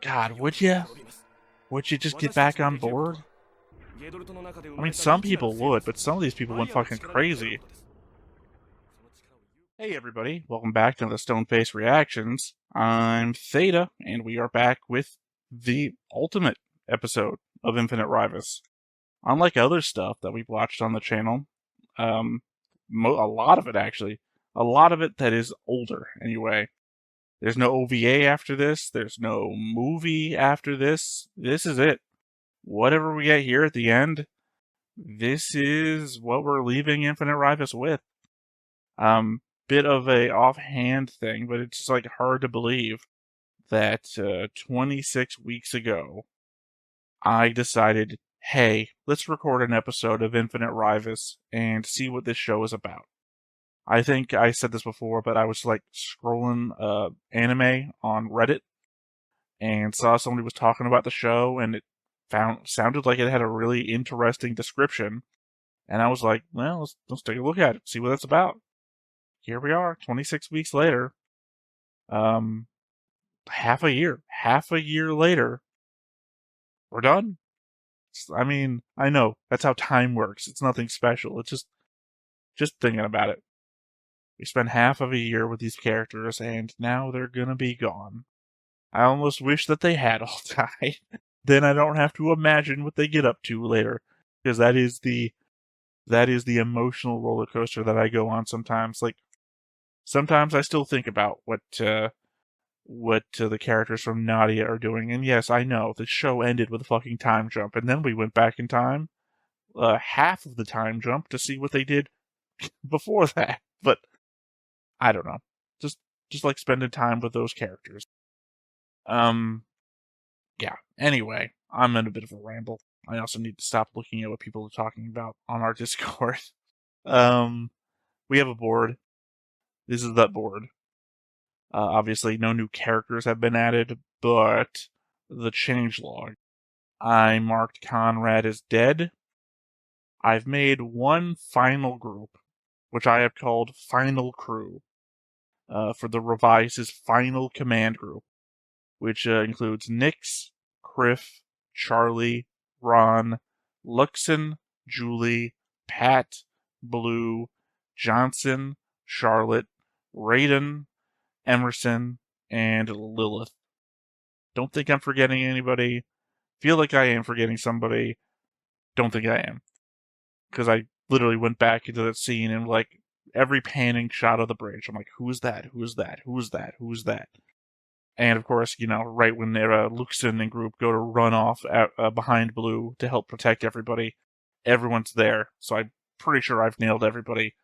God, would you? Would you just get back on board? I mean, some people would, but some of these people went fucking crazy. Hey everybody, welcome back to the Stoneface Reactions. I'm Theta, and we are back with the ultimate episode of Infinite Ryvius. Unlike other stuff that we've watched on the channel, a lot of it actually, a lot of it that is older anyway. There's no OVA after this, there's no movie after this. This is it. Whatever we get here at the end, this is what we're leaving Infinite Ryvius with. Bit of a offhand thing, but it's just like hard to believe that 26 weeks ago, I decided, hey, let's record an episode of Infinite Ryvius and see what this show is about. I think I said this before, but I was like scrolling anime on Reddit and saw somebody was talking about the show, and it sounded like it had a really interesting description. And I was like, well, let's take a look at it, see what that's about. Here we are, 26 weeks later. Half a year later, we're done. I mean, I know that's how time works. It's nothing special. It's just thinking about it. We spent half of a year with these characters, and now they're gonna be gone. I almost wish that they had all died. Then I don't have to imagine what they get up to later, because that is the emotional roller coaster that I go on sometimes. Like, sometimes I still think about what the characters from Nadia are doing. And yes, I know the show ended with a fucking time jump, and then we went back in time, half of the time jump, to see what they did before that. But I don't know, just like spending time with those characters. Yeah. Anyway, I'm in a bit of a ramble. I also need to stop looking at what people are talking about on our Discord. We have a board. This is that board. Obviously, no new characters have been added, but the changelog. I marked Conrad as dead. I've made one final group, which I have called Final Crew, for the Ryvius' final command group, which includes Nyx, Criff, Charlie, Ron, Luxon, Julie, Pat, Blue, Johnson, Charlotte, Raiden, Emerson, and Lilith. Don't think I'm forgetting anybody. Feel like I am forgetting somebody. Don't think I am. Because I literally went back into that scene and like every panning shot of the bridge, I'm like, who's that? Who's that? Who's that? Who's that? And of course, right when Luxon and group go to run off behind Blue to help protect everybody, everyone's there. So I'm pretty sure I've nailed everybody.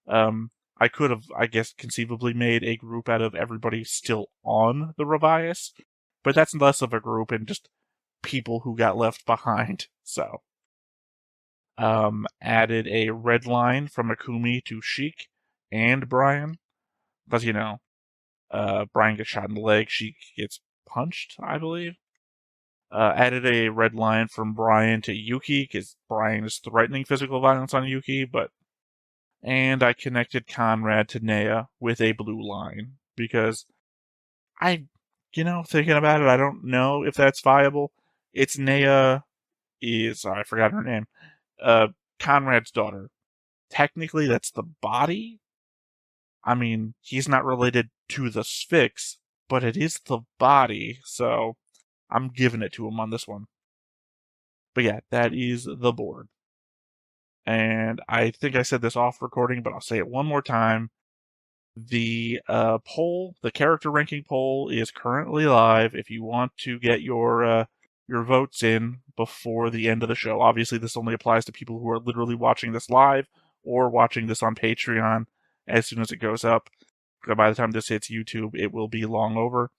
I could have, I guess, conceivably made a group out of everybody still on the Ryvius, but that's less of a group and just people who got left behind. So, added a red line from Akumi to Sheik and Brian, because Brian gets shot in the leg, Sheik gets punched, I believe. Added a red line from Brian to Yuki, because Brian is threatening physical violence on Yuki, and I connected Conrad to Nea with a blue line, because thinking about it, I don't know if that's viable. It's Nea I forgot her name, Conrad's daughter. Technically, that's the body. I mean, he's not related to the Sphinx, but it is the body, so I'm giving it to him on this one. But yeah, that is the board. And I think I said this off recording, but I'll say it one more time. The poll, the character ranking poll, is currently live. If you want to get your votes in before the end of the show. Obviously, this only applies to people who are literally watching this live or watching this on Patreon as soon as it goes up. By the time this hits YouTube, it will be long over.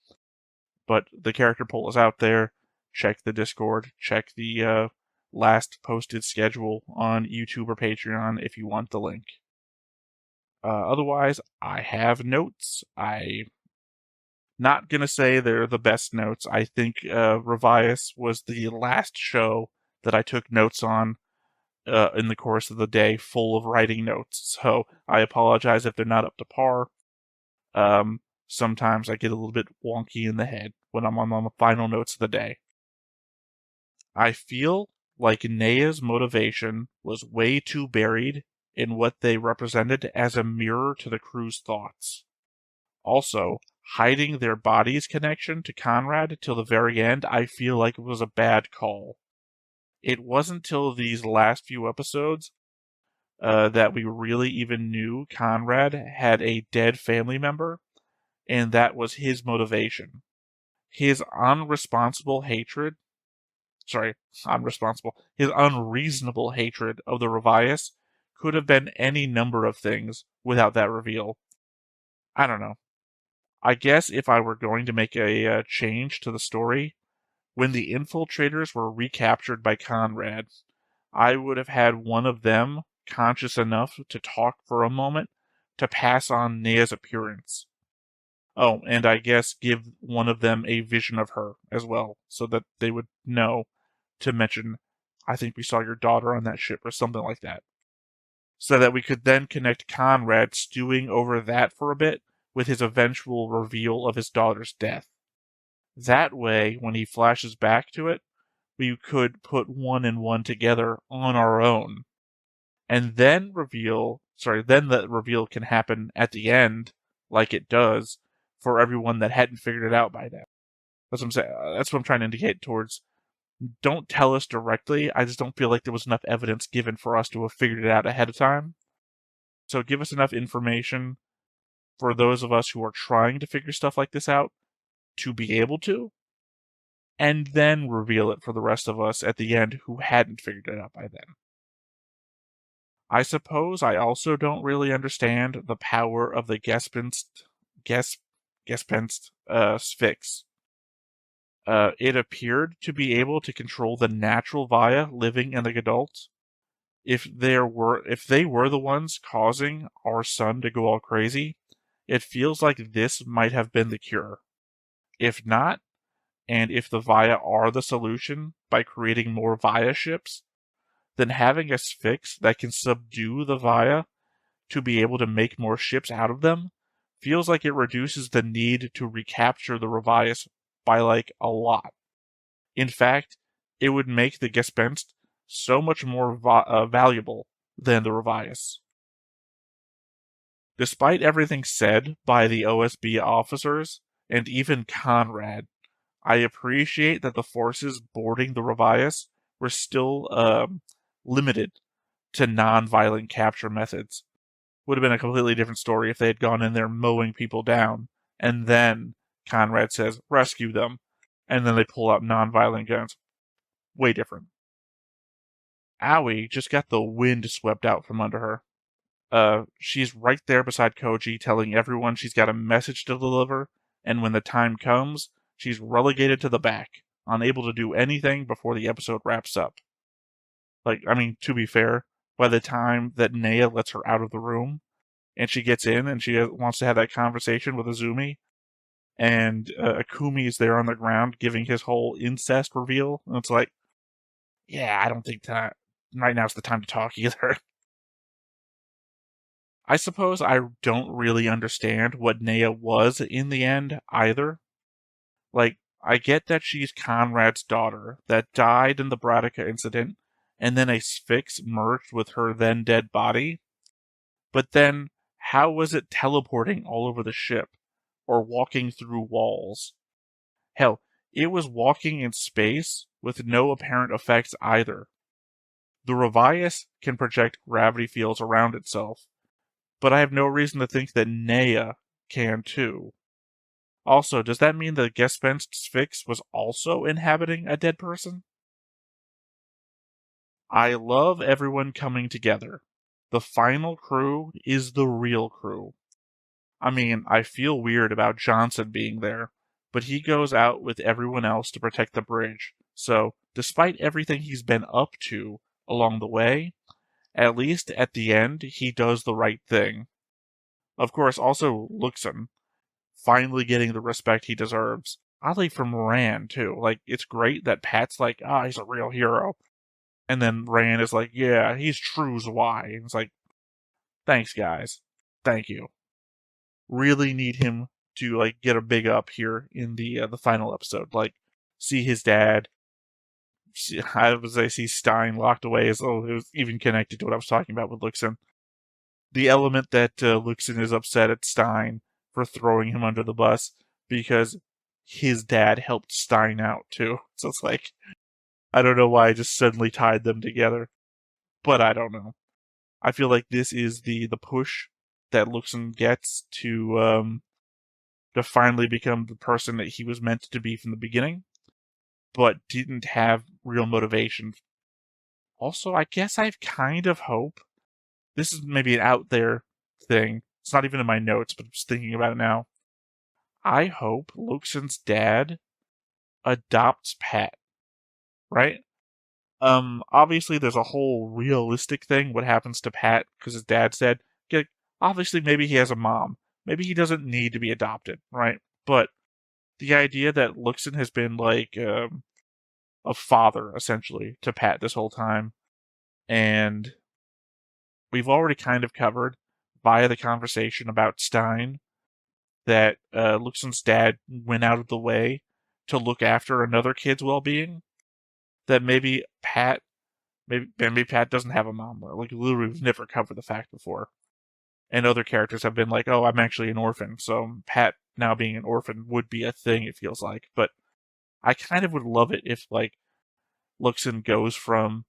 But the character poll is out there. Check the Discord. Check the last posted schedule on YouTube or Patreon if you want the link. Otherwise, I have notes. I'm not gonna say they're the best notes. I think Ryvius was the last show that I took notes on in the course of the day, full of writing notes. So I apologize if they're not up to par. sometimes I get a little bit wonky in the head when I'm on the final notes of the day. I feel like Nea's motivation was way too buried in what they represented as a mirror to the crew's thoughts. Also, hiding their body's connection to Conrad till the very end, I feel like it was a bad call. It wasn't till these last few episodes that we really even knew Conrad had a dead family member, and that was his motivation. His unreasonable hatred of the Ryvius could have been any number of things without that reveal. I don't know. I guess if I were going to make a change to the story, when the infiltrators were recaptured by Conrad, I would have had one of them conscious enough to talk for a moment to pass on Nea's appearance. Oh, and I guess give one of them a vision of her as well, so that they would know to mention, I think we saw your daughter on that ship, or something like that. So that we could then connect Conrad stewing over that for a bit with his eventual reveal of his daughter's death. That way, when he flashes back to it, we could put one and one together on our own. And then the reveal can happen at the end, like it does, for everyone that hadn't figured it out by then. That's what I'm saying. That's what I'm trying to indicate towards. Don't tell us directly. I just don't feel like there was enough evidence given for us to have figured it out ahead of time. So give us enough information for those of us who are trying to figure stuff like this out to be able to, and then reveal it for the rest of us at the end who hadn't figured it out by then. I suppose I also don't really understand the power of the Gespenst Sphinx. It appeared to be able to control the natural Vaya living in the adults. If they were the ones causing our sun to go all crazy, it feels like this might have been the cure. If not, and if the Vaya are the solution by creating more Vaya ships, then having a Sphinx that can subdue the Vaya to be able to make more ships out of them feels like it reduces the need to recapture the Ryvius by like a lot. In fact, it would make the Gespenst so much more valuable than the Ryvius. Despite everything said by the OSB officers, and even Conrad, I appreciate that the forces boarding the Ryvius were still limited to non-violent capture methods. Would have been a completely different story if they had gone in there mowing people down, and then Conrad says, rescue them, and then they pull out non-violent guns. Way different. Aoi just got the wind swept out from under her. She's right there beside Koji, telling everyone she's got a message to deliver, and when the time comes, she's relegated to the back, unable to do anything before the episode wraps up. To be fair, by the time that Nea lets her out of the room, and she gets in and she wants to have that conversation with Azumi, and Akumi is there on the ground giving his whole incest reveal, and it's like, yeah, I don't think that right now's the time to talk either. I suppose I don't really understand what Nea was in the end either. I get that she's Conrad's daughter that died in the Bratica incident, and then a Sphinx merged with her then dead body. But then, how was it teleporting all over the ship, or walking through walls? Hell, it was walking in space with no apparent effects either. The Ryvius can project gravity fields around itself, but I have no reason to think that Nea can too. Also, does that mean the Gespenst Sphinx was also inhabiting a dead person? I love everyone coming together. The final crew is the real crew. I feel weird about Johnson being there, but he goes out with everyone else to protect the bridge. So, despite everything he's been up to along the way, at least at the end, he does the right thing. Of course, also Luxon, finally getting the respect he deserves. Oddly from Rand, too. It's great that Pat's like, he's a real hero. And then Rand is like, yeah, he's true Zwei. And it's like, thanks, guys. Thank you. Really need him to like get a big up here in the final episode. Like, see his dad. I see Stein locked away as though it was even connected to what I was talking about with Luxon. The element that Luxon is upset at Stein for throwing him under the bus because his dad helped Stein out too. So it's like, I don't know why I just suddenly tied them together, but I don't know. I feel like this is the push that Luxon gets to finally become the person that he was meant to be from the beginning, but didn't have real motivation. Also, I guess I kind of hope, this is maybe an out there thing, it's not even in my notes, but I'm just thinking about it now. I hope Luxon's dad adopts Pat, right? Obviously there's a whole realistic thing, what happens to Pat, because his dad said, obviously maybe he has a mom, maybe he doesn't need to be adopted, right? But the idea that Luxon has been like a father, essentially, to Pat this whole time, and we've already kind of covered via the conversation about Stein that Luxon's dad went out of the way to look after another kid's well-being, that maybe Pat doesn't have a mom. Like, literally, we've never covered the fact before. And other characters have been like, oh, I'm actually an orphan, so Pat now being an orphan would be a thing, it feels like. But I kind of would love it if, like, Luxon goes from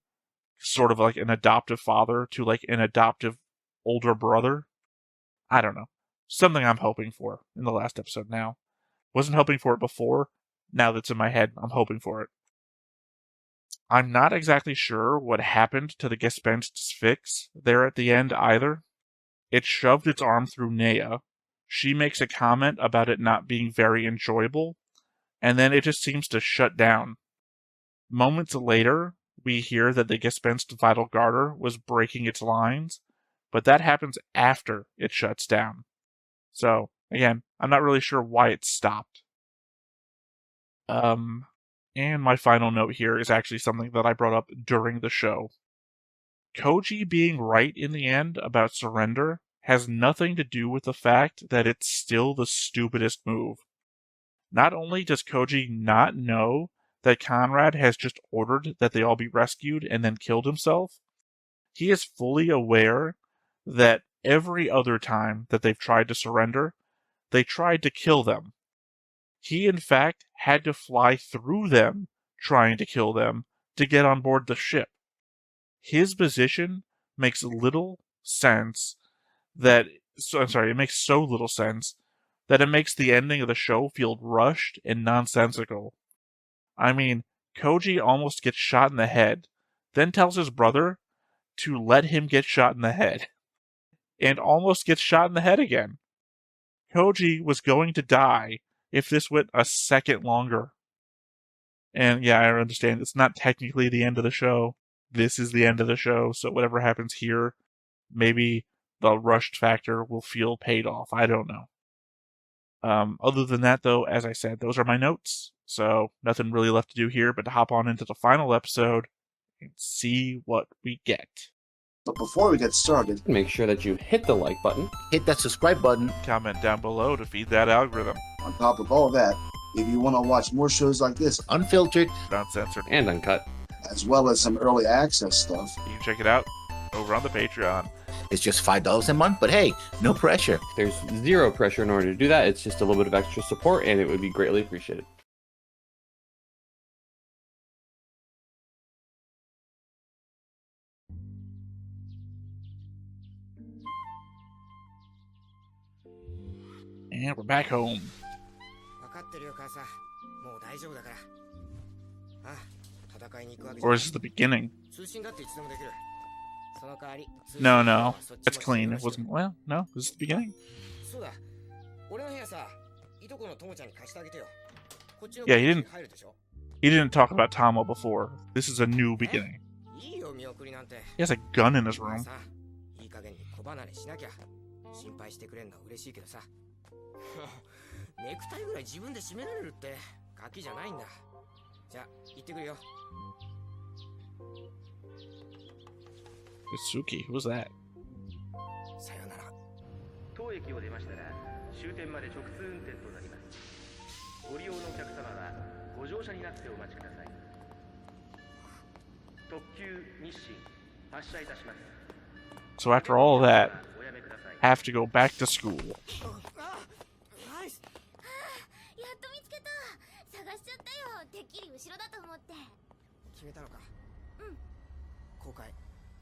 sort of like an adoptive father to like an adoptive older brother. I don't know. Something I'm hoping for in the last episode now. Wasn't hoping for it before. Now that's in my head, I'm hoping for it. I'm not exactly sure what happened to the Gespenst's fix there at the end either. It shoved its arm through Nea. She makes a comment about it not being very enjoyable, and then it just seems to shut down. Moments later, we hear that the Gespenst Vital Garter was breaking its lines, but that happens after it shuts down. So, again, I'm not really sure why it stopped. And my final note here is actually something that I brought up during the show. Koji being right in the end about surrender has nothing to do with the fact that it's still the stupidest move. Not only does Koji not know that Conrad has just ordered that they all be rescued and then killed himself, he is fully aware that every other time that they've tried to surrender, they tried to kill them. He, in fact, had to fly through them trying to kill them to get on board the ship. His position makes little sense it makes so little sense that it makes the ending of the show feel rushed and nonsensical. I mean, Koji almost gets shot in the head, then tells his brother to let him get shot in the head, and almost gets shot in the head again. Koji was going to die if this went a second longer. And yeah, I understand it's not technically the end of the show. This is the end of the show, so whatever happens here, maybe the rushed factor will feel paid off. I don't know. Other than that, though, as I said, those are my notes. So nothing really left to do here but to hop on into the final episode and see what we get. But before we get started, make sure that you hit the like button, hit that subscribe button, comment down below to feed that algorithm. On top of all that, if you want to watch more shows like this, unfiltered, uncensored, and uncut, as well as some early access stuff, you can check it out over on the Patreon. It's just $5 a month, but hey, no pressure. There's zero pressure in order to do that. It's just a little bit of extra support, and it would be greatly appreciated. And we're back home. Or is this the beginning? No. That's clean. It wasn't. Well, no. This is the beginning. Yeah, he didn't talk about Tomo before. This is a new beginning. He has a gun in his room. Suki, who's that? 終点まで直通運転となります。ご利用のお客様はご乗車になってお待ちください。特急日清発車いたします。 So after all that, have to go back to school. やっと見つけた。探しちゃったよ。てっきり後ろだと思って。決めたのか。うん。後悔。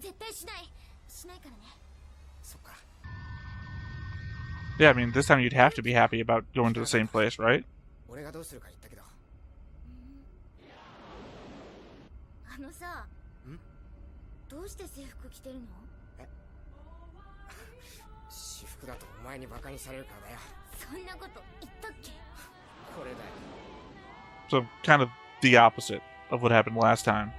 絶対しない。しないからね。そっか。 Yeah, I mean, this time you'd have to be happy about going to the same place, right? 俺がどうするか言ったけど。あのさ。どうして制服着てるの？私服だとお前にバカにされるからだよ。そんなこと言ったっけ？これだよ。 So kind of the opposite of what happened last time.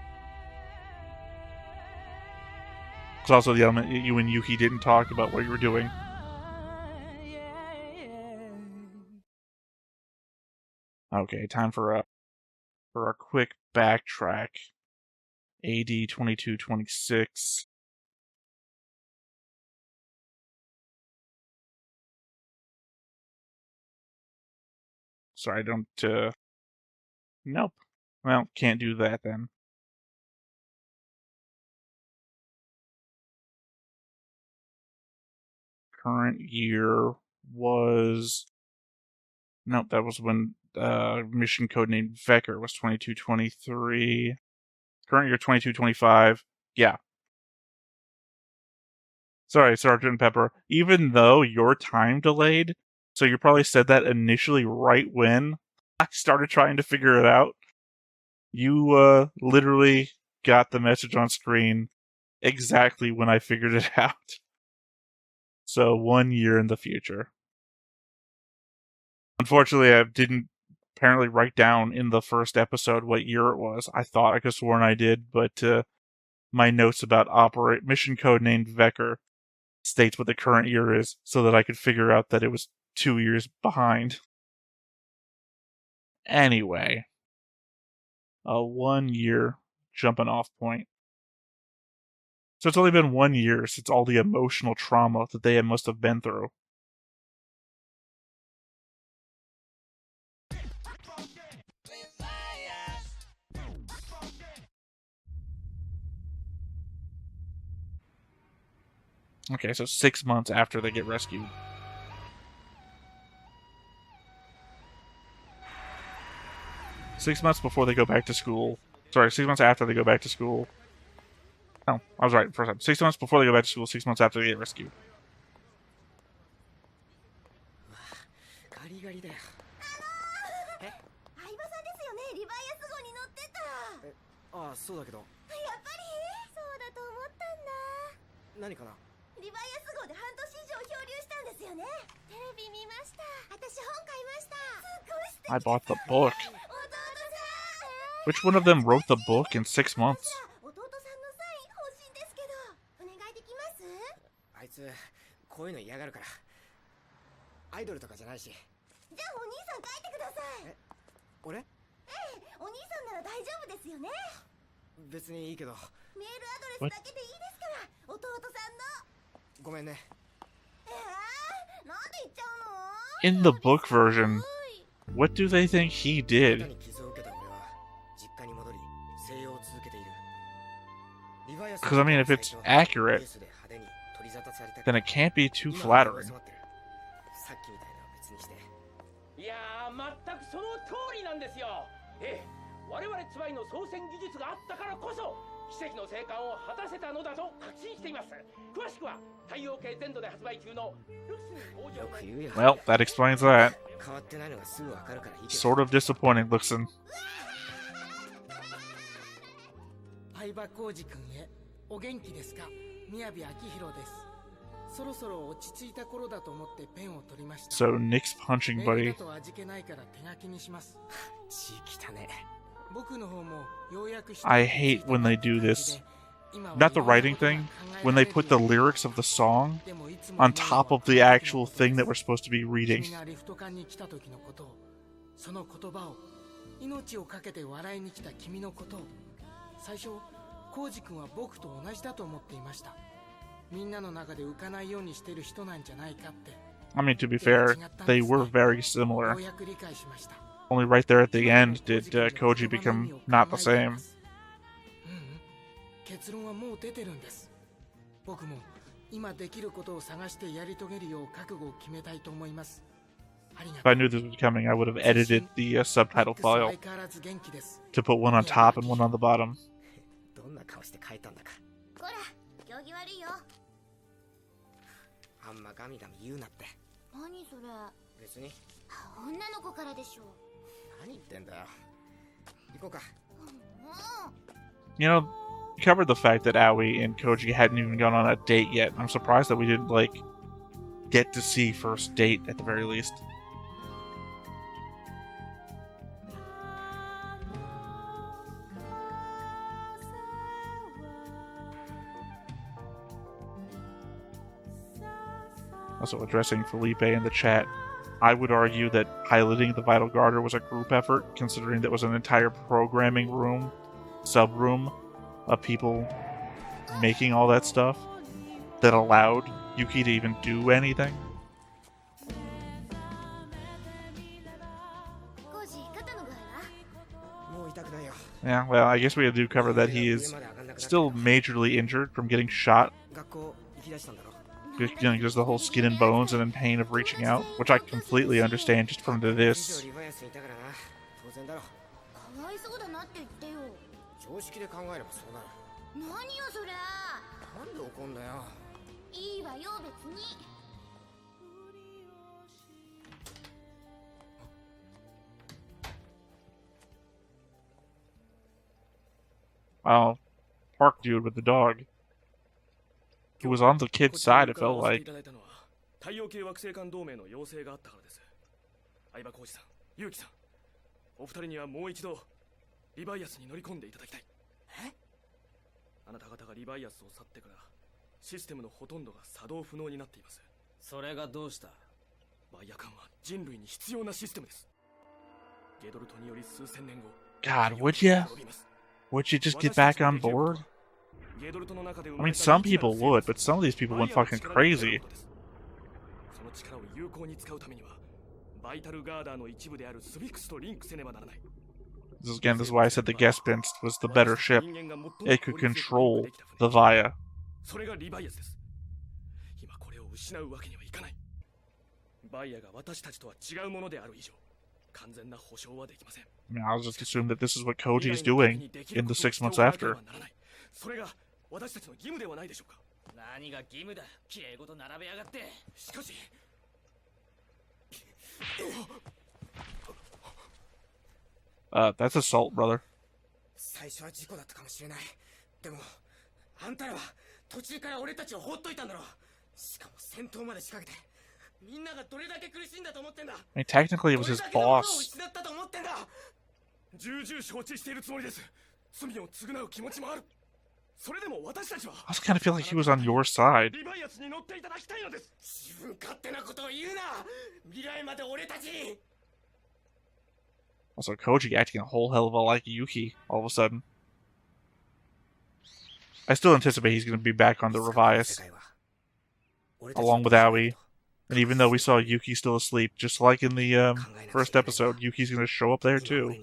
It's also the element you and Yuki didn't talk about what you were doing. Okay, time for a quick backtrack. AD 2226. Sorry, I don't, nope. Well, can't do that then. Current year was... Nope, that was when mission codename Vecker was 2223. Current year 2225. Yeah. Sorry, Sergeant Pepper. Even though your time delayed, so you probably said that initially right when I started trying to figure it out, you literally got the message on screen exactly when I figured it out. So 1 year in the future. Unfortunately, I didn't apparently write down in the first episode what year it was. I thought I could have sworn I did, but my notes about mission code named Vecker states what the current year is so that I could figure out that it was 2 years behind. Anyway, a 1 year jumping off point. So it's only been 1 year since all the emotional trauma that they must have been through. Okay, so 6 months after they get rescued. Six months before they go back to school. Sorry, 6 months after they go back to school. No, I was right first time. 6 months before they go back to school, 6 months after they get rescued. ガリガリだよ。相葉さんですよね。リバイアス号に乗ってた。ああ、そうだけど。やっぱりそうだと思ったんだ。何かな。リバイアス号で半年以上漂流したんですよね。テレビ見ました。私本買いました。すごい素敵。 I bought the book. 弟さん。Which one of them wrote the book in 6 months? 弟さんのサイン欲しいんですけど、お願いできます？あいつこういうの嫌がるから。アイドルとかじゃないし。じゃあお兄さん書いてください。俺？ええ、お兄さんなら大丈夫ですよね。別にいいけど。メールアドレスだけでいいですから、弟さんの。ごめんね。なんで言っちゃうの？ In the book version, what do they think he 肩 did? に傷を受けた俺は実家に戻り静養を続けている。リヴァイアス Because, I mean, if it's accurate, ケースで派手に取り沙汰された then it can't be too 今は flattering. 収まってる。さっきみたいなのは別にして。いやー、全くその通りなんですよ。ええ、我々ツバイの操船技術があったからこそ奇跡の生還を果たせたのだと確信しています。詳しくは太陽系全土で発売中のルス工場よく言うよ。 Well, that explains that. 変わってないのがすぐわかるからいいけど。 Sort of disappointing, listen. 相葉浩二君へお元気ですか。宮部明宏です。そろそろ落ち着いた頃だと思ってペンを取りました。 So, Nick's punching メール buddy. だと味気ないから手書きにします。血汚ね。僕の方もようやく I hate when they do this. Not the writing thing, when they put the lyrics of the song on top of the actual thing that we're supposed to be reading. 君がリフト館に来た時のことを、その言葉を、命をかけて笑いに来た君のことを、最初浩二君は僕と同じだと思っていました。みんなの中で浮かないようにしてる人なんじゃないかって。I mean, to be fair, they were very similar. ようやく理解しました。 Only right there at the end did Koji become not the same. うんうん、結論はもう出てるんです。僕も今できることを探してやり遂げるよう覚悟を決めたいと思います。 If I knew this was coming, I would have edited the subtitle file to put one on top and one on the bottom. どんな顔して書いたんだか。こら、行儀悪いよ。あんまガミガミ言うなって。何それ。別に。女の子からでしょ。何言ってんだよ。行こうか。You know, we covered the fact that Aoi and Koji hadn't even gone on a date yet. I'm surprised that we didn't, like, get to see first date at the very least. Also addressing Felipe in the chat, I would argue that piloting the Vital Garter was a group effort, considering that was an entire programming room, sub-room, of people making all that stuff that allowed Yuki to even do anything. Yeah, well, I guess we do cover that he is still majorly injured from getting shot. You know, just the whole skin and bones and in pain of reaching out, which I completely understand just from this. 常識で考えればそうなる。何よそれ。なんで怒んだよ。いいわよ別に。Wow, park dude with the dog. He was on the kid's side, it felt like. 太陽系惑星間同盟の要請があったからです。相葉浩二さん、結城さん、お二人にはもう一度リバイアスに乗り込んでいただきたい。え？あなた方がリバイアスを去ってからシステムのほとんどが作動不能になっています。それがどうした？バイア艦は人類に必要なシステムです。ゲドルトにより数千年後。God, would you? Would you just get back on board? I mean, some people would, but some of these people went fucking crazy. その力を有効に使うためにはバイタルガーダーの一部であるスフィクスとリンクせねばならない。This is why I said the Gespinst was the better ship. It could control the Via. それがリバイアスです。今これを失うわけにはいかない。バイアが私たちとは違うものである以上、完全な保証はできません。I mean, I'll just assume that this is what Koji is doing in the 6 months after. それが私たちの義務ではないでしょうか。何が義務だ。綺麗事並べやがって。しかし。That's assault, brother. 最初は事故だったかもしれない。でも、あんたらは途中から俺たちを放っといたんだろう。しかも戦闘まで仕掛けて、みんながどれだけ苦しんだと思ってんだ。I mean, technically it was his boss. 失ったと思ってんだ。重々承知しているつもりです。罪を償う気持ちもある。それでも私たちは。I also kind of feel like he was on your side. リバイアスに乗っていただきたいのです。自分勝手なことを言うな。未来まで俺たち。Also, Koji acting a whole hell of a like Yuki all of a sudden. I still anticipate he's going to be back on the Ryvius, along with Aoi. And even though we saw Yuki still asleep, just like in the first episode, Yuki's going to show up there too.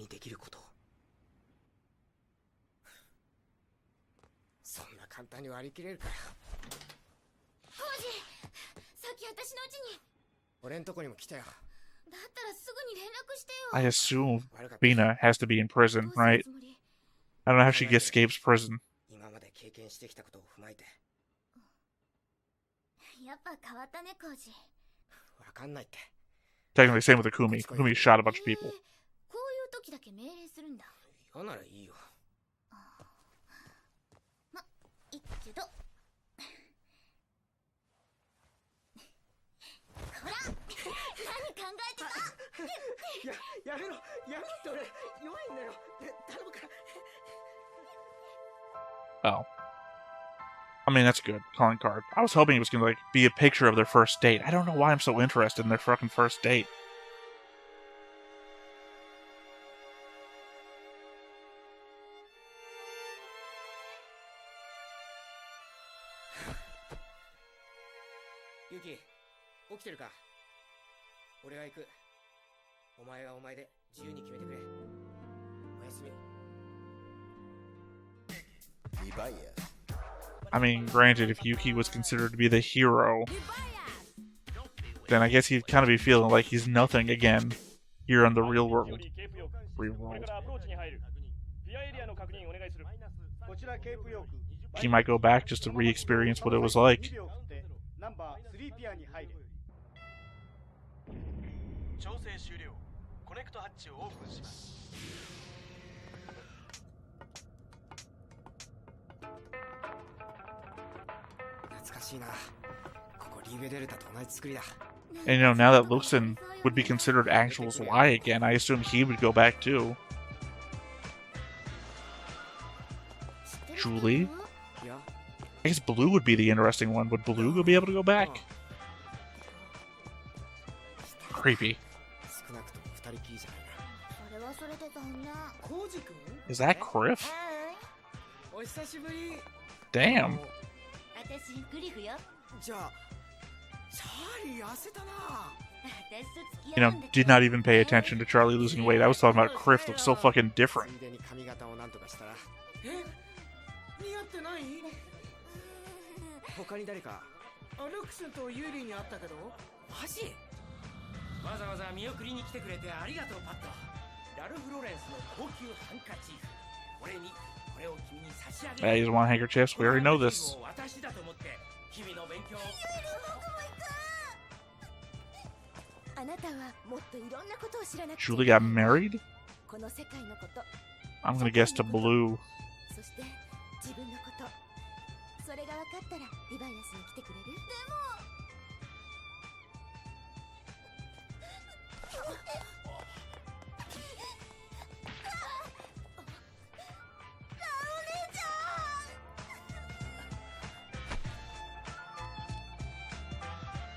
そんな簡単に割り切れるかよ。コージ、さっき私の家に。俺んとこにも来たよ。だったらすぐに連絡してよ。I assume Bina has to be in prison, right? I don't know how she escapes prison. 今まで経験してきたことを踏まえて。やっぱ変わったね、コージ。わかんないって。Technically, same with Akumi. Akumi shot a bunch of people. こういう時だけ命令するんだ。嫌ならいいよ。ま、いいけど。ほら、何考えてた？やめろ、やめって俺弱いんだよ。頼むから。Oh. I mean, that's a good calling card. I was hoping it was going to, like, be a picture of their first date. I don't know why I'm so interested in their fucking first date. Yuki, 起きてるか？俺が行く。お前はお前で自由に決めてくれ。おやすみ。 I mean, granted, if Yuki was considered to be the hero, then I guess he'd kind of be feeling like he's nothing again here in the real world. Real world. He might go back just to re-experience what it was like. 懐かしいな。ここリーベデルタと同じ作りだ。 And now that Luxon would be considered actual Y again, I assume he would go back too. Julie? I guess Blue would be the interesting one. Would Blue be able to go back? Creepy. Is that Criff? Damn. You know, did not even pay attention to Charlie losing weight. I was talking about Criff looks so fucking different. 他に誰かアルクスとユーリに会ったけどマジわざわざ見送りに来てくれてありがとうパットラルフ・ロレンスの高級ハンカチーフ俺にこれを君に差し上げ Yeah, you just want handkerchiefs? We already know this. 私だと思って日々の勉強あなたはもっといろんなことを知らなくて Julie got married? この世界のこと I'm gonna guess to Blue. そして自分のことそれが分かったらリバイアスに来てくれるでも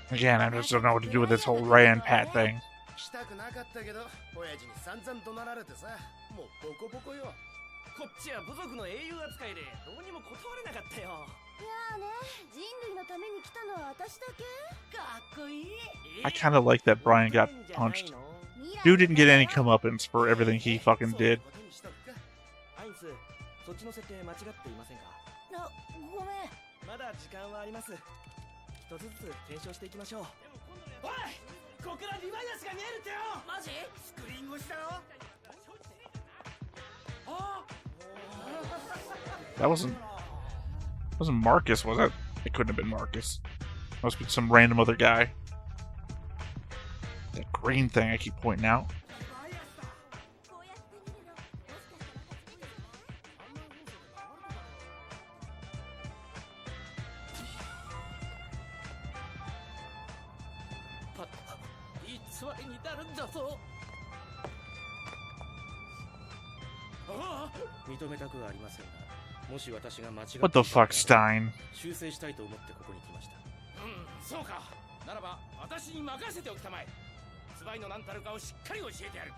Again, I just don't know what to do with this whole Ray and Pat thing. したくなかったけど親父に散々怒鳴られてさもうボコボコよこっちは部族の英雄扱いでどうにも断れなかったよいやーね人類のために来たのは私だけかっこいい I kind of like that Brian got punched. Dude didn't get any comeuppance for everything he fucking did. アインスそっちの設定間違っていませんかごめんまだ時間はあります一つずつ検証していきましょうおいここからリバイアスが見えるってよマジスクリーン越しだよ That wasn't Marcus, was it? It couldn't have been Marcus. Must be some random other guy. That green thing I keep pointing out. What the fuck, Stein? 修正したいと思ってここに来ましたそうかならば私に任せておきたまえスパイの何たるかをしっかり教えてやる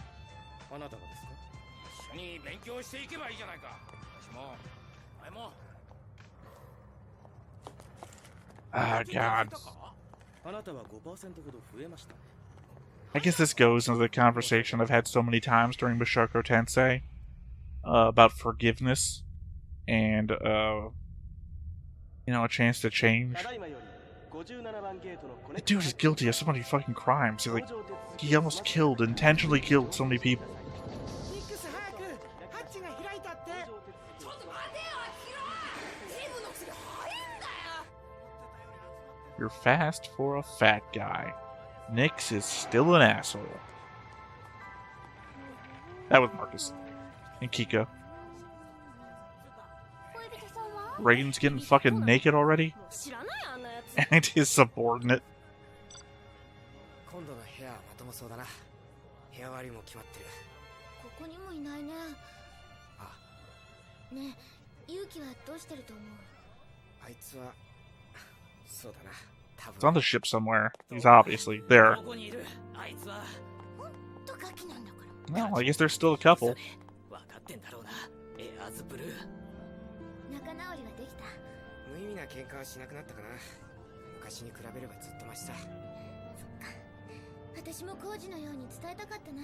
あなたがですか一緒に勉強していけばいいじゃないか私もお前も Ah, God. あなたは 5% ほど増えました I guess this goes into the conversation I've had so many times during Mushoku Tensei about forgiveness and, you know, a chance to change. The dude is guilty of so many fucking crimes. He almost intentionally killed so many people. You're fast for a fat guy. Nix is still an asshole. That was Marcus. And Kiko. Raiden's getting fucking naked already? And his subordinate. 今度の部屋はまともそうだな部屋割りも決まってるここにもいないねあねえ勇気はどうしてると思うあいつはそうだな It's on the ship somewhere. He's obviously there. ここにいるあいつはほんとガキなんだから Well, I guess there's still a couple. 分かってんだろうなエアーズブルー仲直りはできた無意味な喧嘩はしなくなったかな昔に比べればずっとマシさそっか私もコージのように伝えたかったな。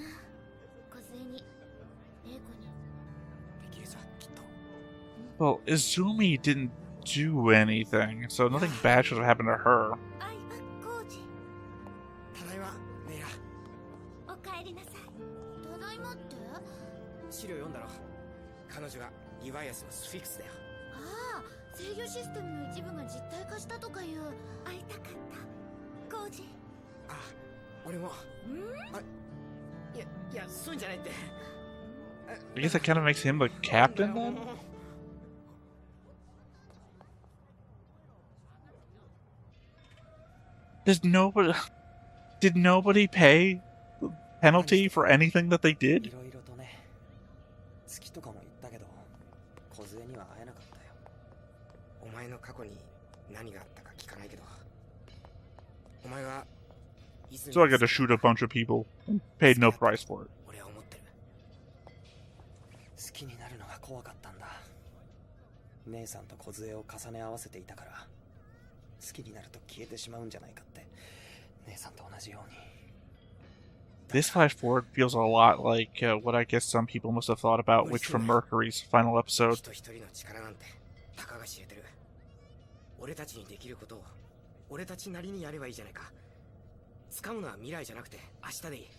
梢に、玲子に。できるさ、きっと。Well, Izumi didn't do anything, so nothing bad should have happened to her. 相葉コージ。ただいま、ネイラ。おかえりなさい。ただいまって？資料読んだろ。彼女がリヴァイアスのスフィクスだよ。ああ、制御システムの一部が実体化したとかいう。会いたかった。コージ。ああ、俺も。あ、いや、そういうんじゃないって。I guess that kind of makes him the captain then? Did nobody pay the penalty for anything that they い did? ろいろとね、月とかも言ったけど、梢には会えなかったよ。お前の過去に何があったか聞かないけど、お前は So I got to shoot a bunch of people and paid no price for it. 俺は思ってる。好きになるのが怖かったんだ。姉さんと梢を重ね合わせていたから、好きになると消えてしまうんじゃないかって、姉さんと同じように。This flash forward feels a lot like what I guess some people must have thought about Witch from Mercury's final episode. 人一人の力なんてたかが知れてる。俺たちにできることを俺たちなりにやればいいじゃないか。掴むのは未来じゃなくて明日でいい。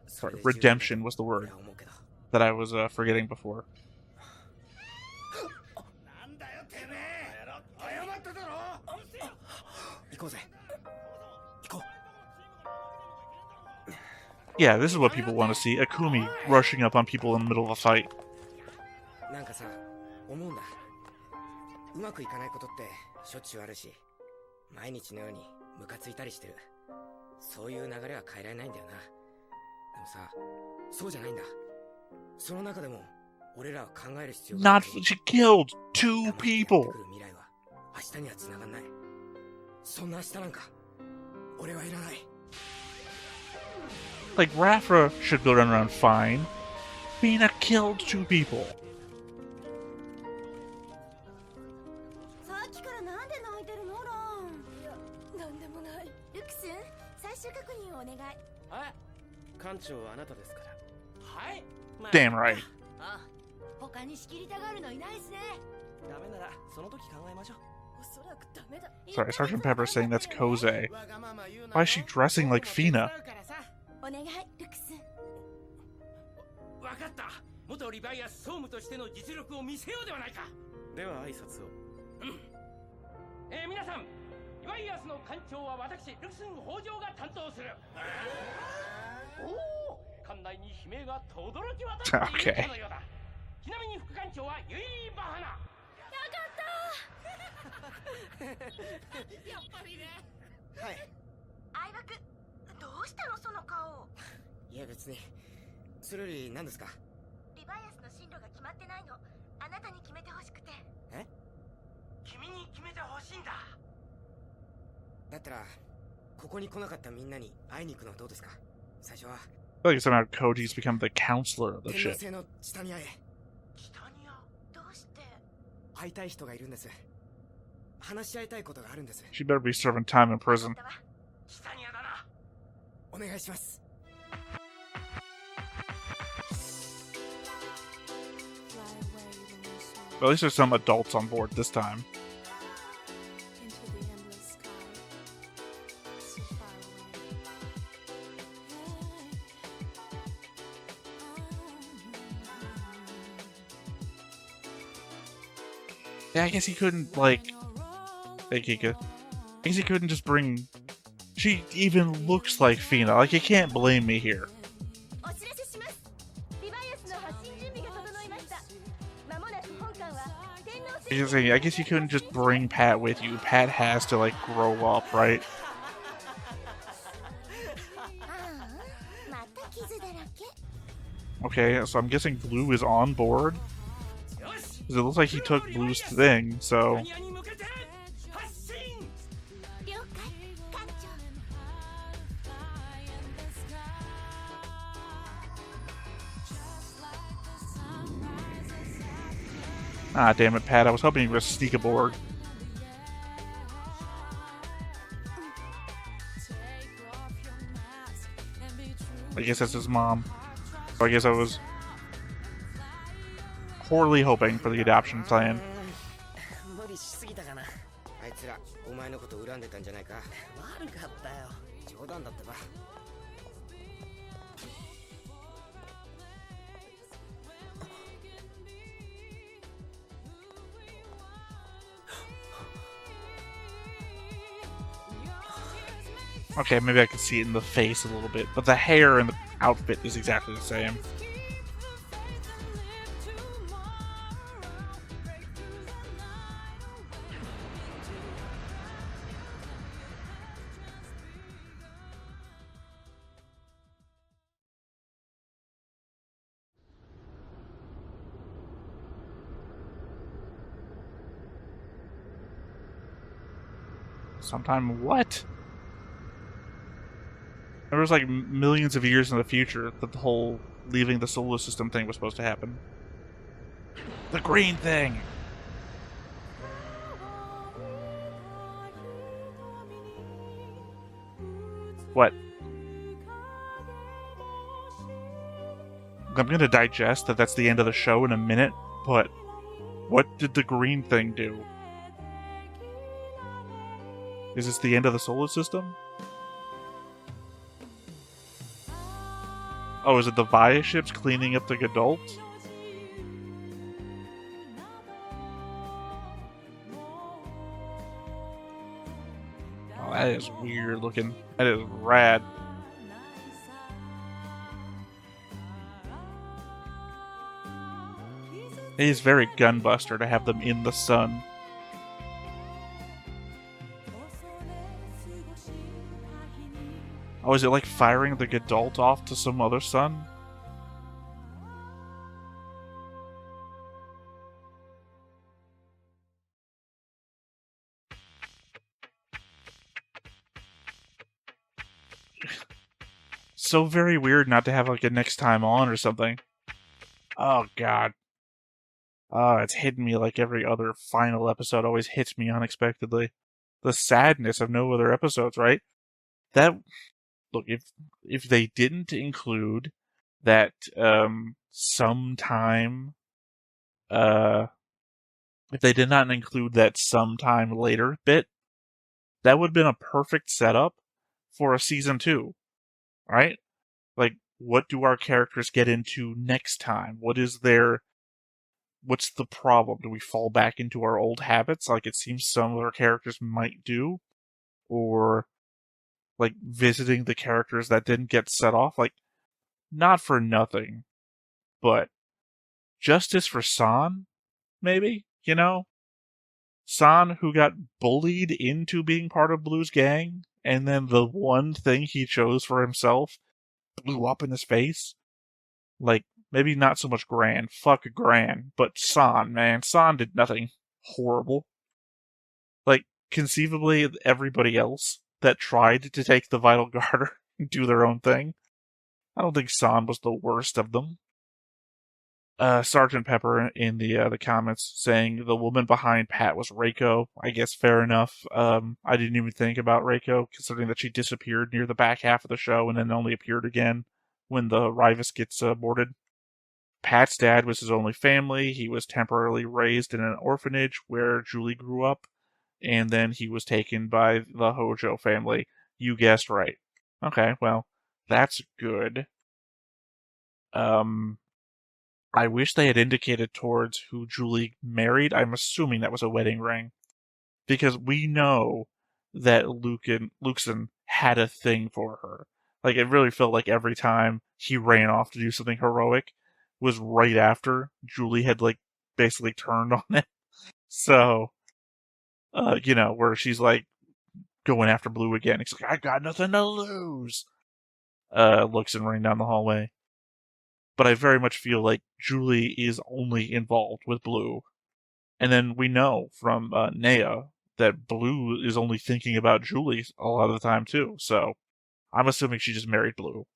Sorry, redemption was the word that I was forgetting before. なんだよてめえ。謝っただろ。行こうぜ。行こう。 Yeah, this is what people want to see. Akumi rushing up on people in the middle of a fight. なんかさ、思うんだ。うまくいかないことってしょっちゅうあるし、毎日のようにムカついたりしてる。そういう流れは変えられないんだよな。でもさ、そうじゃないんだ。その中でも俺らは考える必要がある。 She killed 2 people. 未来は明日には繋がんない。そんな明日なんか俺はいらない。 Like, Rafra should go around fine. Fina killed 2 people. さっきからなんで泣いてるのラン。いや、なんでもない。ルクスン、最終確認をお願い。はい。艦長はあなたですから。はい。Damn right. あ、他に仕切りたがるのいないですね。ダメならその時考えましょう。おそらくダメだ。 Sorry, Sergeant Pepper saying that's Koze. Why is she dressing like Fina? お願い、ルクスン。わかった。元リヴァイアス総務としての実力を見せようではないか。では挨拶を。皆さん、リヴァイアスの艦長は私ルクスン北条が担当する。おお、艦内に悲鳴が轟き渡っているかのようだ。ちなみに副艦長はユイバハナ。やっぱりね。はい。相葉君、どうしたのその顔。いや別に。それより何ですか。リヴァイアスの進路が決まってないの。あなたに決めてほしくて。え？君に決めてほしいんだ。だったらここに来なかったみんなに会いに行くのはどうですか。最初は。I feel like somehow Koji's become the counselor of the 天皇 ship. 制のチタニアへ。チタニア？どうして？会いたい人がいるんです。話し合いたいことがあるんです。 She better be serving time in prison. チタニアだな。お願いします。 But at least there's some adults on board this time. Yeah, I guess he couldn't, like... Hey, Kika. I guess he couldn't just bring... She even looks like Fina. Like, you can't blame me here. I guess you couldn't just bring Pat with you. Pat has to, like, grow up, right? Okay, so I'm guessing Blue is on board? Because it looks like he took Blue's thing, so... Ah, damn it, Pat. I was hoping you were sneak aboard. I guess that's his mom. So I guess I was poorly hoping for the adoption plan. 無理しすぎたかな。あいつらお前のこと恨んでたんじゃないか。悪かったよ。冗談だってば。Okay, maybe I can see it in the face a little bit, but the hair and the outfit is exactly the same. Sometime what? There was like millions of years in the future that the whole leaving the solar system thing was supposed to happen. The green thing! What? I'm gonna digest that that's the end of the show in a minute, but what did the green thing do? Is this the end of the solar system? Oh, is it the Via ships cleaning up the Gadult? Oh, that is weird looking. That is rad. It is very gunbuster to have them in the sun. Oh, is it like firing the Gadult off to some other sun? So very weird not to have like a next time on or something. Oh god. Oh, it's hitting me like every other final episode always hits me unexpectedly. The sadness of no other episodes, right? That... Look, if they didn't include that sometime, if they did not include that sometime later bit, that would have been a perfect setup for a season 2, right? Like, what do our characters get into next time? What's the problem? Do we fall back into our old habits like it seems some of our characters might do? Or like visiting the characters that didn't get set off, like, not for nothing, but justice for San, maybe, you know? San, who got bullied into being part of Blue's gang, and then the one thing he chose for himself blew up in his face. Like, maybe not so much Gran, fuck Gran, but San, man, San did nothing horrible. Like, conceivably, everybody else that tried to take the Vital Garter and do their own thing, I don't think San was the worst of them. Sergeant Pepper in the comments saying the woman behind Pat was Reiko. I guess fair enough. I didn't even think about Reiko, considering that she disappeared near the back half of the show and then only appeared again when the Ryvius gets boarded. Pat's dad was his only family. He was temporarily raised in an orphanage where Julie grew up, and then he was taken by the Hojo family. You guessed right. Okay, well, that's good. I wish they had indicated towards who Julie married. I'm assuming that was a wedding ring. Because we know that Luxon had a thing for her. Like, it really felt like every time he ran off to do something heroic was right after Julie had, like, basically turned on him. So, where she's, like, going after Blue again. He's like, I got nothing to lose. Luxon running down the hallway. But I very much feel like Julie is only involved with Blue. And then we know from Nea that Blue is only thinking about Julie a lot of the time, too. So I'm assuming she just married Blue.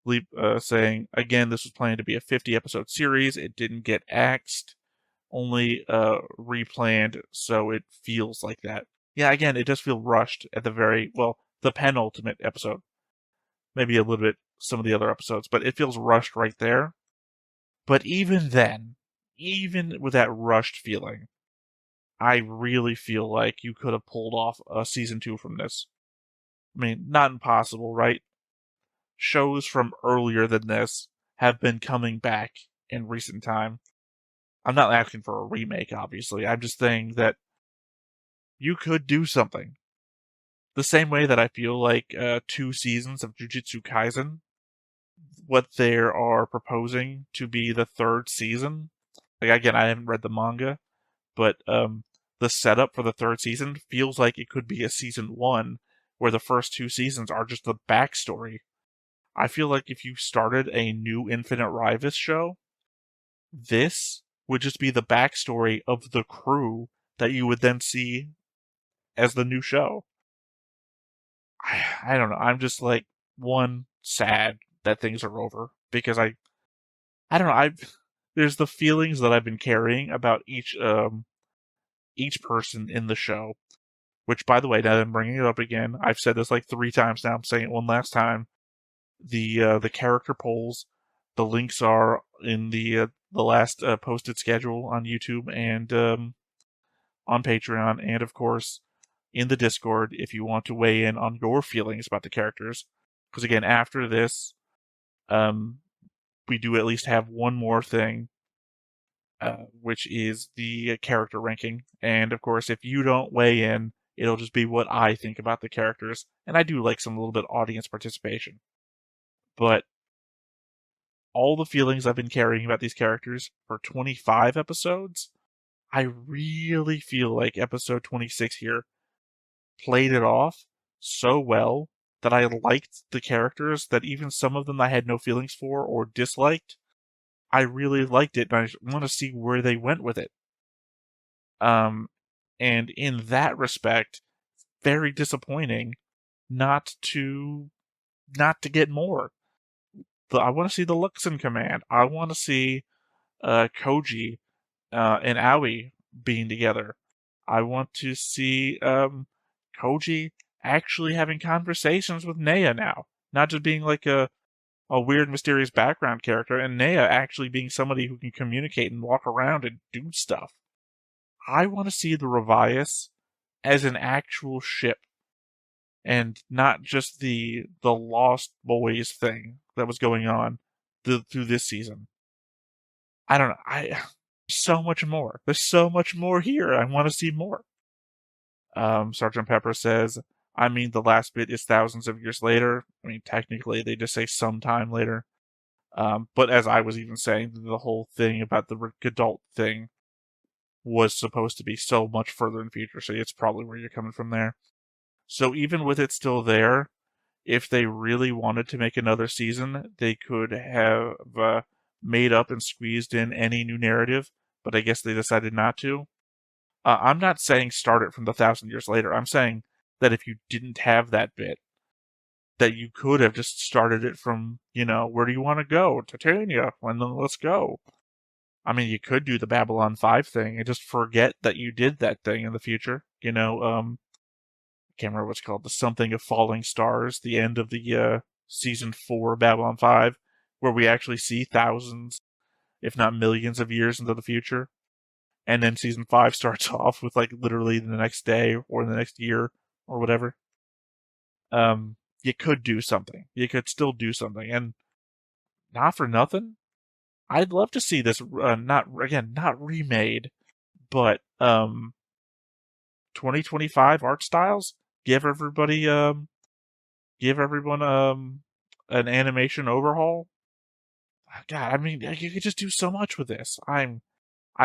Leap saying, again, this was planned to be a 50-episode series. It didn't get axed. Only replanned, so it feels like that. Yeah, again, it does feel rushed at the penultimate episode. maybe a little bit some of the other episodes, but it feels rushed right there. But even then, even with that rushed feeling, I really feel like you could have pulled off a season 2 from this. I mean, not impossible, right? Shows from earlier than this have been coming back in recent time. I'm not asking for a remake, obviously. I'm just saying that you could do something. The same way that I feel like 2 seasons of Jujutsu Kaisen, what they are proposing to be the 3rd season. Like, again, I haven't read the manga, but the setup for the 3rd season feels like it could be a season 1, where the first 2 seasons are just the backstory. I feel like if you started a new Infinite Ryvius show, this would just be the backstory of the crew that you would then see as the new show. I don't know. I'm just like, one, sad that things are over, because I don't know. There's the feelings that I've been carrying about each person in the show. Which, by the way, now that I'm bringing it up again, I've said this like 3 times now. I'm saying it one last time. The character polls, the links are in the last posted schedule on YouTube and on Patreon, and of course in the Discord if you want to weigh in on your feelings about the characters. Because again, after this, we do at least have one more thing, which is the character ranking. And of course, if you don't weigh in, it'll just be what I think about the characters. And I do like some little bit audience participation. But all the feelings I've been carrying about these characters for 25 episodes, I really feel like episode 26 here played it off so well that I liked the characters that even some of them I had no feelings for or disliked. I really liked it, and I want to see where they went with it. And in that respect, very disappointing not to get more. I want to see the Luxon command. I want to see Koji and Aoi being together. I want to see Koji actually having conversations with Nea now, not just being like a weird, mysterious background character, and Nea actually being somebody who can communicate and walk around and do stuff. I want to see the Ryvius as an actual ship, and not just the Lost Boys thing that was going on through this season. I don't know. So much more. There's so much more here. I want to see more. Sergeant Pepper says, I mean, the last bit is thousands of years later. I mean, technically, they just say sometime later. But as I was even saying, the whole thing about the adult thing was supposed to be so much further in the future, so it's probably where you're coming from there. So even with it still there, if they really wanted to make another season, they could have made up and squeezed in any new narrative, but I guess they decided not to. I'm not saying start it from the 1,000 years later. I'm saying that if you didn't have that bit, that you could have just started it from, where do you want to go? Titania, and then let's go. I mean, you could do the Babylon 5 thing and just forget that you did that thing in the future. I can't remember what's called, the something of falling stars, the end of the season 4 Babylon 5, where we actually see thousands, if not millions of years into the future. And then season 5 starts off with like literally the next day or the next year or whatever. You could do something. You could still do something. And not for nothing, I'd love to see this not remade, but 2025 art styles. Give everyone an animation overhaul. God, I mean, you could just do so much with this. I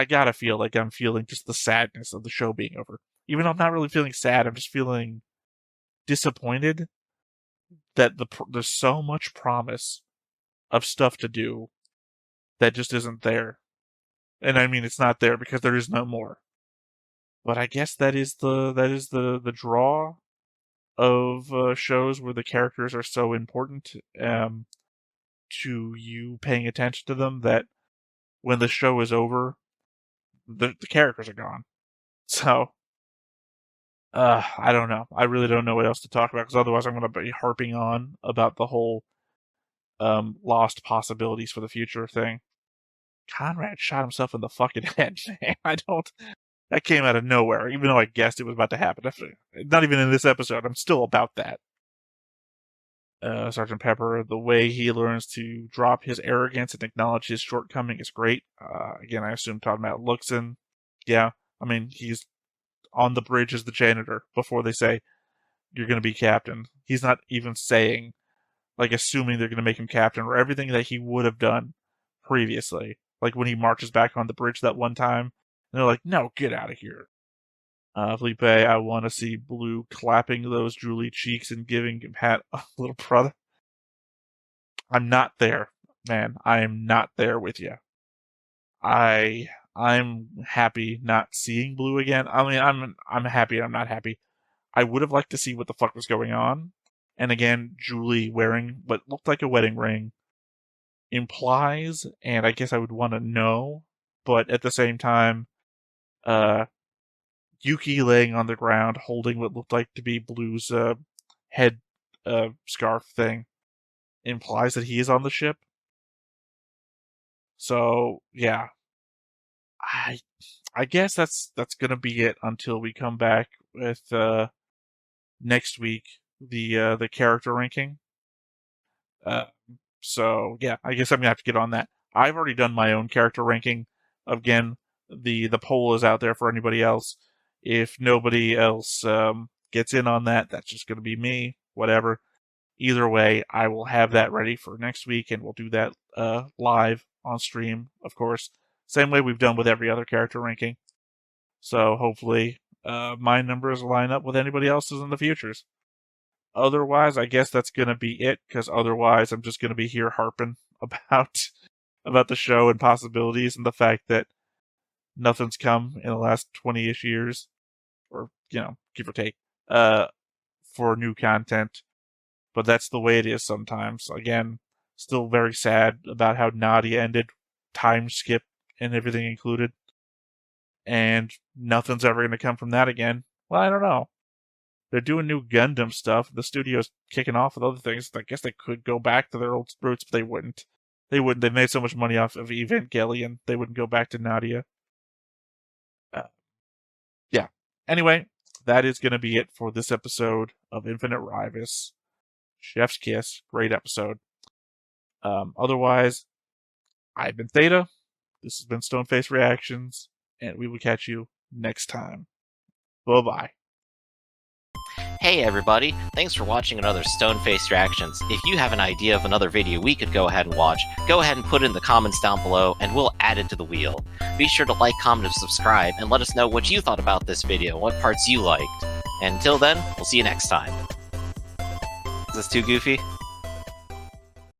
gotta feel like I'm feeling just the sadness of the show being over. Even though I'm not really feeling sad, I'm just feeling disappointed that there's so much promise of stuff to do that just isn't there. And I mean, it's not there because there is no more. But I guess that is the draw of shows where the characters are so important to you paying attention to them that when the show is over, the characters are gone. So I don't know. I really don't know what else to talk about, because otherwise I'm going to be harping on about the whole lost possibilities for the future thing. Conrad shot himself in the fucking head, man. That came out of nowhere, even though I guessed it was about to happen. Not even in this episode. I'm still about that. Sergeant Pepper, the way he learns to drop his arrogance and acknowledge his shortcoming is great. Again, I assume talking about Luxon. Yeah, I mean, he's on the bridge as the janitor before they say, you're going to be captain. He's not even saying, like, assuming they're going to make him captain, or everything that he would have done previously. Like when he marches back on the bridge that one time, and they're like, no, get out of here. Felipe, I want to see Blue clapping those Julie cheeks and giving him hat a little brother. I'm not there, man. I am not there with you. I'm happy not seeing Blue again. I mean, I'm happy. I'm not happy. I would have liked to see what the fuck was going on. And again, Julie wearing what looked like a wedding ring implies, and I guess I would want to know, but at the same time, Yuki laying on the ground holding what looked like to be Blue's head scarf thing implies that he is on the ship. So yeah, I guess that's gonna be it until we come back with next week, the character ranking. So yeah, I guess I'm gonna have to get on that. I've already done my own character ranking. Again, the poll is out there for anybody else. If nobody else gets in on that, that's just gonna be me. Whatever. Either way, I will have that ready for next week, and we'll do that live on stream, of course. Same way we've done with every other character ranking. So hopefully my numbers line up with anybody else's in the futures. Otherwise, I guess that's going to be it, because otherwise I'm just going to be here harping about the show and possibilities and the fact that nothing's come in the last 20-ish years, or, give or take, for new content. But that's the way it is sometimes. Again, still very sad about how Nadia ended, time skip and everything included. And nothing's ever going to come from that again. Well, I don't know. They're doing new Gundam stuff. The studio's kicking off with other things. I guess they could go back to their old roots, but they wouldn't. They made so much money off of Evangelion, they wouldn't go back to Nadia. Yeah. Anyway, that is going to be it for this episode of Infinite Ryvius. Chef's Kiss. Great episode. Otherwise, I've been Theta. This has been Stoneface Reactions, and we will catch you next time. Bye-bye. Hey everybody, thanks for watching another Stoneface Reactions. If you have an idea of another video we could go ahead and watch, go ahead and put it in the comments down below and we'll add it to the wheel. Be sure to like, comment, and subscribe, and let us know what you thought about this video and what parts you liked. And until then, we'll see you next time. Is this too goofy?